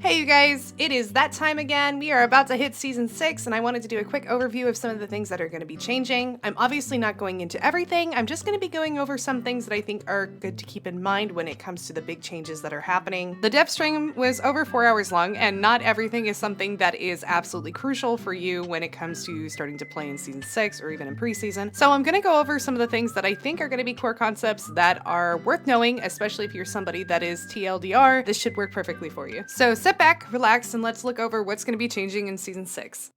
Hey you guys, it is that time again. We are about to hit season 6 and I wanted to do a quick overview of some of the things that are going to be changing. I'm obviously not going into everything, I'm just going to be going over some things that I think are good to keep in mind when it comes to the big changes that are happening. The dev stream was over 4 hours long and not everything is something that is absolutely crucial for you when it comes to starting to play in season 6 or even in preseason. So I'm going to go over some of the things that I think are going to be core concepts that are worth knowing, especially if you're somebody that is TLDR. This should work perfectly for you. So sit back, relax, and let's look over what's going to be changing in Season 6.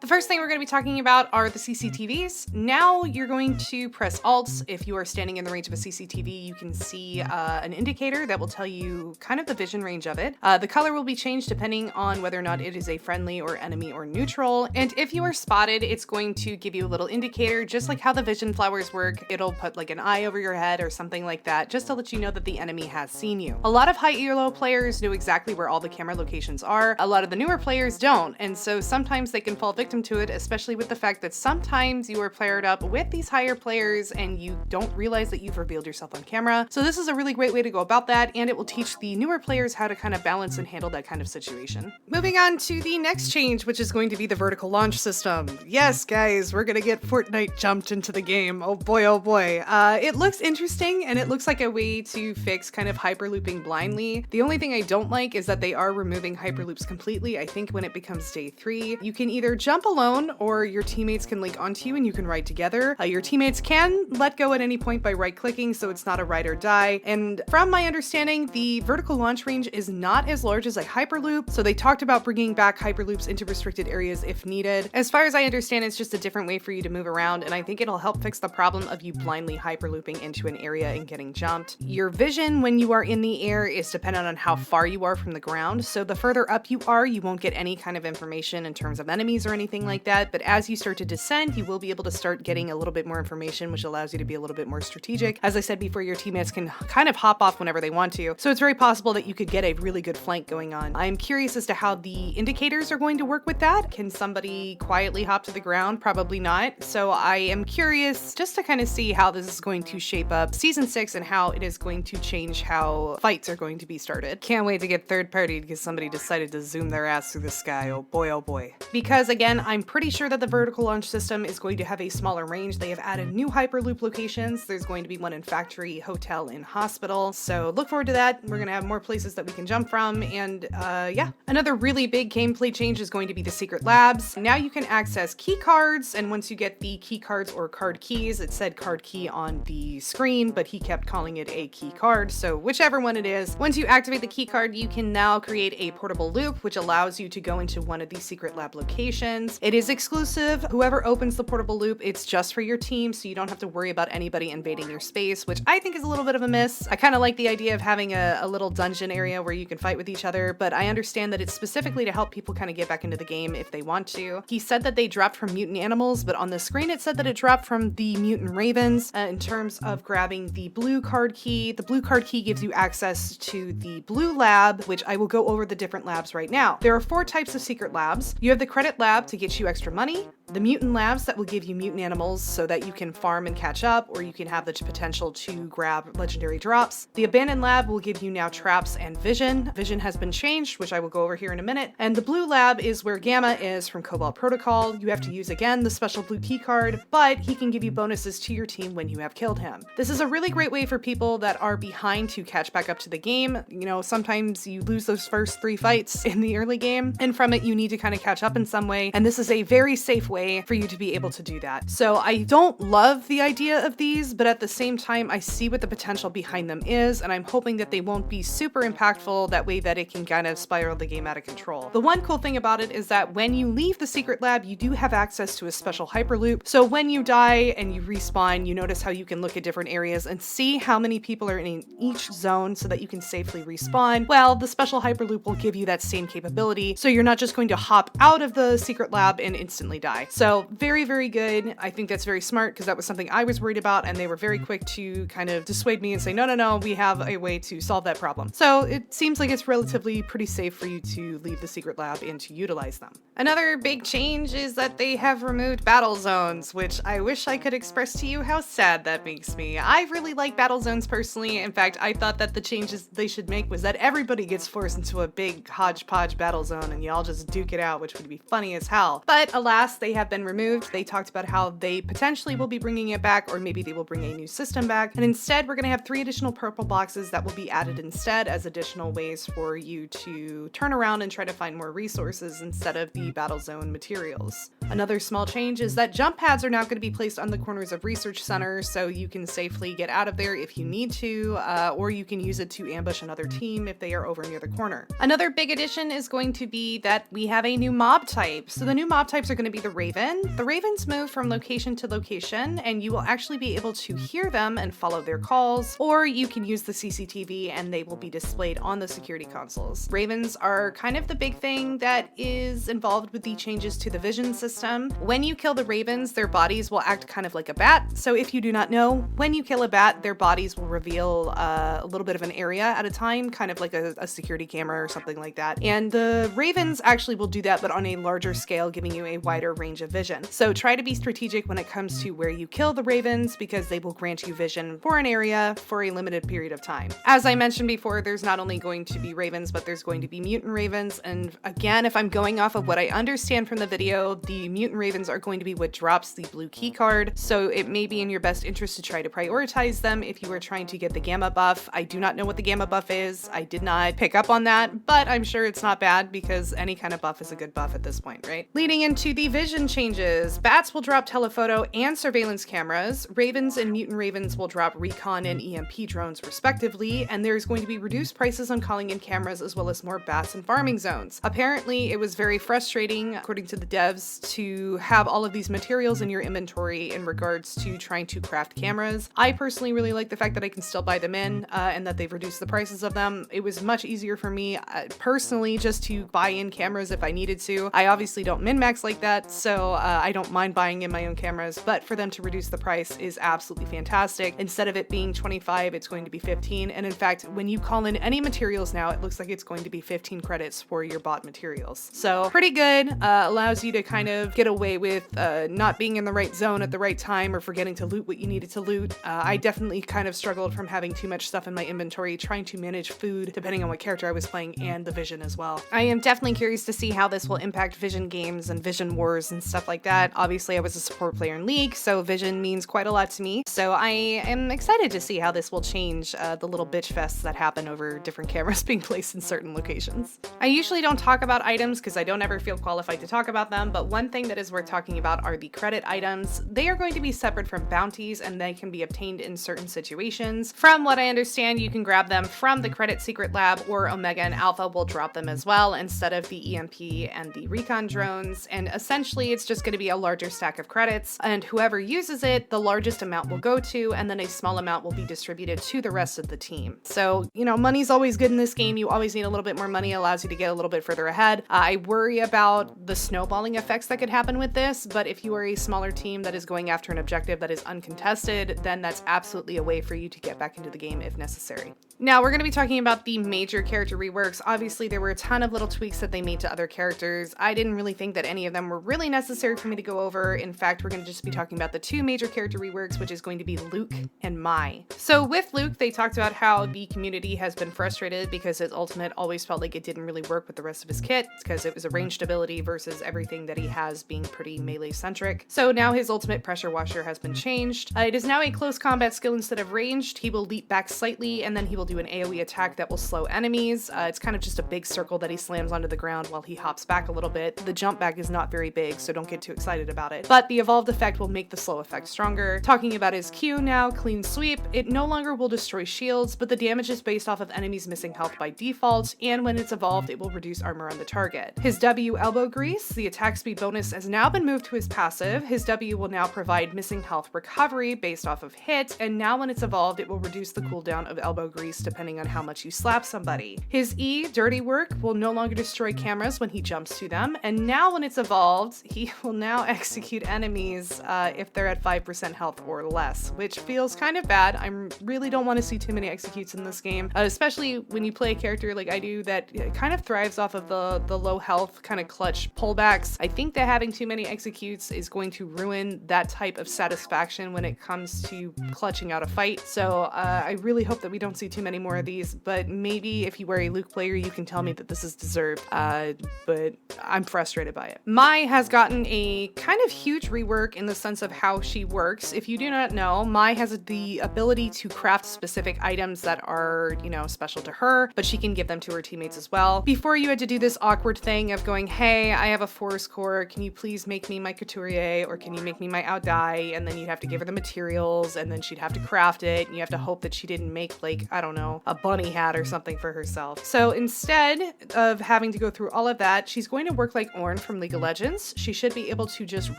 The first thing we're going to be talking about are the CCTVs. Now you're going to press Alt. If you are standing in the range of a CCTV, you can see an indicator that will tell you kind of the vision range of it. The color will be changed depending on whether or not it is a friendly or enemy or neutral. And if you are spotted, it's going to give you a little indicator, just like how the vision flowers work. It'll put like an eye over your head or something like that, just to let you know that the enemy has seen you. A lot of high elo players know exactly where all the camera locations are. A lot of the newer players don't, and so sometimes they can fall victim to it, especially with the fact that sometimes you are paired up with these higher players and you don't realize that you've revealed yourself on camera. So this is a really great way to go about that, and it will teach the newer players how to kind of balance and handle that kind of situation. Moving on to the next change, which is going to be the vertical launch system. Yes, guys, we're gonna get Fortnite jumped into the game. Oh boy, oh boy. It looks interesting, and it looks like a way to fix kind of hyperlooping blindly. The only thing I don't like is that they are removing hyperloops completely. I think when it becomes day 3, you can either jump alone or your teammates can link onto you and you can ride together. Your teammates can let go at any point by right-clicking, so it's not a ride or die. And from my understanding, the vertical launch range is not as large as a hyperloop, so they talked about bringing back hyperloops into restricted areas if needed. As far as I understand, it's just a different way for you to move around, and I think it'll help fix the problem of you blindly hyperlooping into an area and getting jumped. Your vision when you are in the air is dependent on how far you are from the ground, so the further up you are, you won't get any kind of information in terms of enemies or anything like that, but as you start to descend, you will be able to start getting a little bit more information, which allows you to be a little bit more strategic. As I said before, your teammates can kind of hop off whenever they want to, so it's very possible that you could get a really good flank going on. I'm curious as to how the indicators are going to work with that. Can somebody quietly hop to the ground? Probably not. So I am curious just to kind of see how this is going to shape up Season 6 and how it is going to change how fights are going to be started. Can't wait to get third-partied because somebody decided to zoom their ass through the sky. Oh boy, oh boy. Because again, I'm pretty sure that the vertical launch system is going to have a smaller range. They have added new hyperloop locations. There's going to be one in factory, hotel, and hospital. So look forward to that. We're going to have more places that we can jump from. And yeah, another really big gameplay change is going to be the secret labs. Now you can access key cards, and once you get the key cards or card keys, it said card key on the screen, but he kept calling it a key card. So whichever one it is, once you activate the key card, you can now create a portable loop, which allows you to go into one of these secret lab locations. It is exclusive. Whoever opens the portable loop, it's just for your team, so you don't have to worry about anybody invading your space, which I think is a little bit of a miss. I kind of like the idea of having a little dungeon area where you can fight with each other, but I understand that it's specifically to help people kind of get back into the game if they want to. He said that they dropped from mutant animals, but on the screen it said that it dropped from the mutant ravens. In terms of grabbing the blue card key, the blue card key gives you access to the blue lab, which I will go over the different labs right now. There are 4 types of secret labs. You have the credit lab to get you extra money, the mutant labs that will give you mutant animals so that you can farm and catch up, or you can have the potential to grab legendary drops. The abandoned lab will give you now traps and vision. Vision has been changed, which I will go over here in a minute. And the blue lab is where Gamma is from Cobalt Protocol. You have to use again the special blue key card, but he can give you bonuses to your team when you have killed him. This is a really great way for people that are behind to catch back up to the game. You know, sometimes you lose those first 3 fights in the early game, and from it you need to kind of catch up in some way, and this is a very safe way for you to be able to do that. So I don't love the idea of these, but at the same time I see what the potential behind them is, and I'm hoping that they won't be super impactful, that way that it can kind of spiral the game out of control. The one cool thing about it is that when you leave the secret lab, you do have access to a special hyperloop. So when you die and you respawn, you notice how you can look at different areas and see how many people are in each zone so that you can safely respawn. Well, the special hyperloop will give you that same capability, so you're not just going to hop out of the secret lab and instantly die. So very, very good. I think that's very smart because that was something I was worried about, and they were very quick to kind of dissuade me and say, no, we have a way to solve that problem. So it seems like it's relatively pretty safe for you to leave the secret lab and to utilize them. Another big change is that they have removed battle zones, which I wish I could express to you how sad that makes me. I really like battle zones personally. In fact, I thought that the changes they should make was that everybody gets forced into a big hodgepodge battle zone and y'all just duke it out, which would be funny as hell. But alas, they have been removed. They talked about how they potentially will be bringing it back, or maybe they will bring a new system back. And instead, we're going to have 3 additional purple boxes that will be added instead as additional ways for you to turn around and try to find more resources instead of the battle zone materials. Another small change is that jump pads are now going to be placed on the corners of research centers, so you can safely get out of there if you need to, or you can use it to ambush another team if they are over near the corner. Another big addition is going to be that we have a new mob type. So the new mob types are going to be the Raven. The Ravens move from location to location, and you will actually be able to hear them and follow their calls, or you can use the CCTV and they will be displayed on the security consoles. Ravens are kind of the big thing that is involved with the changes to the vision system. When you kill the Ravens, their bodies will act kind of like a bat. So if you do not know, when you kill a bat, their bodies will reveal a little bit of an area at a time, kind of like a security camera or something like that. And the Ravens actually will do that, but on a larger scale, giving you a wider range of vision. So try to be strategic when it comes to where you kill the Ravens, because they will grant you vision for an area for a limited period of time. As I mentioned before, there's not only going to be Ravens, but there's going to be mutant Ravens. And again, if I'm going off of what I understand from the video, the mutant Ravens are going to be what drops the blue key card. So it may be in your best interest to try to prioritize them if you are trying to get the gamma buff. I do not know what the gamma buff is. I did not pick up on that, but I'm sure it's not bad because any kind of buff is a good buff at this point, right? Leading into the vision changes, bats will drop telephoto and surveillance cameras. Ravens and mutant Ravens will drop recon and EMP drones respectively, and there's going to be reduced prices on calling in cameras as well as more bats and farming zones. Apparently, it was very frustrating, according to the devs, to have all of these materials in your inventory in regards to trying to craft cameras. I personally really like the fact that I can still buy them in and that they've reduced the prices of them. It was much easier for me personally just to buy in cameras if I needed to. I obviously don't min-max like that, so I don't mind buying in my own cameras, but for them to reduce the price is absolutely fantastic. Instead of it being 25, it's going to be 15, and in fact, when you call in any materials now, it looks like it's going to be 15 credits for your bought materials. So pretty good, allows you to kind of get away with not being in the right zone at the right time or forgetting to loot what you needed to loot. I definitely kind of struggled from having too much stuff in my inventory, trying to manage food depending on what character I was playing and the vision as well. I am definitely curious to see how this will impact vision games and vision wars and stuff like that. Obviously, I was a support player in League, so vision means quite a lot to me. So I am excited to see how this will change the little bitch fests that happen over different cameras being placed in certain locations. I usually don't talk about items because I don't ever feel qualified to talk about them, but one thing that is worth talking about are the credit items. They are going to be separate from bounties and they can be obtained in certain situations. From what I understand, you can grab them from the Credit Secret Lab, or Omega and Alpha will drop them as well instead of the EMP and the recon drones, and essentially it's just going to be a larger stack of credits, and whoever uses it, the largest amount will go to, and then a small amount will be distributed to the rest of the team. So, you know, money's always good in this game. You always need a little bit more money. It allows you to get a little bit further ahead. I worry about the snowballing effects that could happen with this, but if you are a smaller team that is going after an objective that is uncontested, then that's absolutely a way for you to get back into the game if necessary. Now, we're going to be talking about the major character reworks. Obviously, there were a ton of little tweaks that they made to other characters. I didn't really think that any of them were really necessary for me to go over. In fact, we're going to just be talking about the 2 major character reworks, which is going to be Luke and Mai. So with Luke, they talked about how the community has been frustrated because his ultimate always felt like it didn't really work with the rest of his kit because it was a ranged ability versus everything that he has being pretty melee-centric. So now his ultimate pressure washer has been changed. It is now a close combat skill instead of ranged. He will leap back slightly and then he will do an AoE attack that will slow enemies. It's kind of just a big circle that he slams onto the ground while he hops back a little bit. The jump back is not very big, so don't get too excited about it. But the evolved effect will make the slow effect stronger. Talking about his Q now, Clean Sweep, it no longer will destroy shields, but the damage is based off of enemies missing health by default, and when it's evolved, it will reduce armor on the target. His W, Elbow Grease, the attack speed bonus has now been moved to his passive. His W will now provide missing health recovery based off of hit, and now when it's evolved, it will reduce the cooldown of Elbow Grease increase depending on how much you slap somebody. His E, Dirty Work, will no longer destroy cameras when he jumps to them, and now when it's evolved, he will now execute enemies if they're at 5% health or less, which feels kind of bad. I really don't want to see too many executes in this game, especially when you play a character like I do that kind of thrives off of the low health kind of clutch pullbacks. I think that having too many executes is going to ruin that type of satisfaction when it comes to clutching out a fight. So I really hope that we don't see too many more of these, but maybe if you were a Luke player, you can tell me that this is deserved, but I'm frustrated by it. Mai has gotten a kind of huge rework in the sense of how she works. If you do not know, Mai has the ability to craft specific items that are, you know, special to her, but she can give them to her teammates as well. Before, you had to do this awkward thing of going, hey, I have a force core, can you please make me my couturier, or can you make me my outdye? And then you'd have to give her the materials, and then she'd have to craft it, and you have to hope that she didn't make, like, I don't know, a bunny hat or something for herself. So instead of having to go through all of that, she's going to work like Ornn from League of Legends. She should be able to just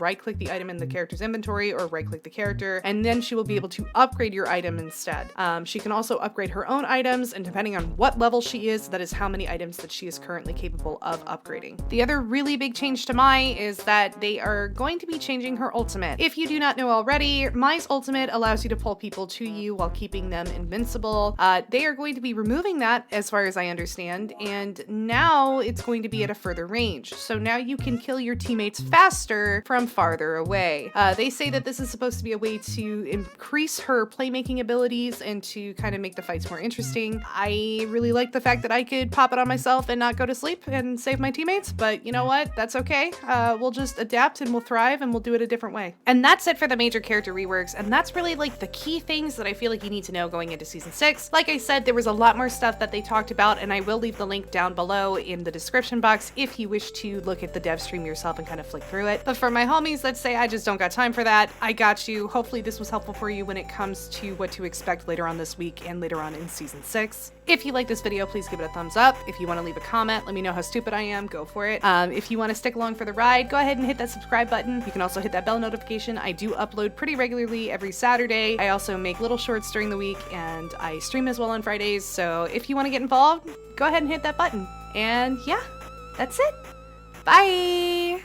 right-click the item in the character's inventory or right-click the character, and then she will be able to upgrade your item instead. She can also upgrade her own items, and depending on what level she is, that is how many items that she is currently capable of upgrading. The other really big change to Mai is that they are going to be changing her ultimate. If you do not know already, Mai's ultimate allows you to pull people to you while keeping them invincible. They are going to be removing that, as far as I understand, and now it's going to be at a further range. So now you can kill your teammates faster from farther away. They say that this is supposed to be a way to increase her playmaking abilities and to kind of make the fights more interesting. I really like the fact that I could pop it on myself and not go to sleep and save my teammates, but you know what? That's okay. We'll just adapt and we'll thrive and we'll do it a different way. And that's it for the major character reworks, and that's really like the key things that I feel like you need to know going into season 6. Like I said, there was a lot more stuff that they talked about, and I will leave the link down below in the description box if you wish to look at the dev stream yourself and kind of flick through it. But for my homies that say I just don't got time for that, I got you. Hopefully this was helpful for you when it comes to what to expect later on this week and later on in season 6. If you like this video, please give it a thumbs up. If you want to leave a comment, let me know how stupid I am, go for it. If you want to stick along for the ride, go ahead and hit that subscribe button. You can also hit that bell notification. I do upload pretty regularly every Saturday. I also make little shorts during the week, and I stream as well on Fridays. So if you want to get involved, go ahead and hit that button. And yeah, that's it. Bye!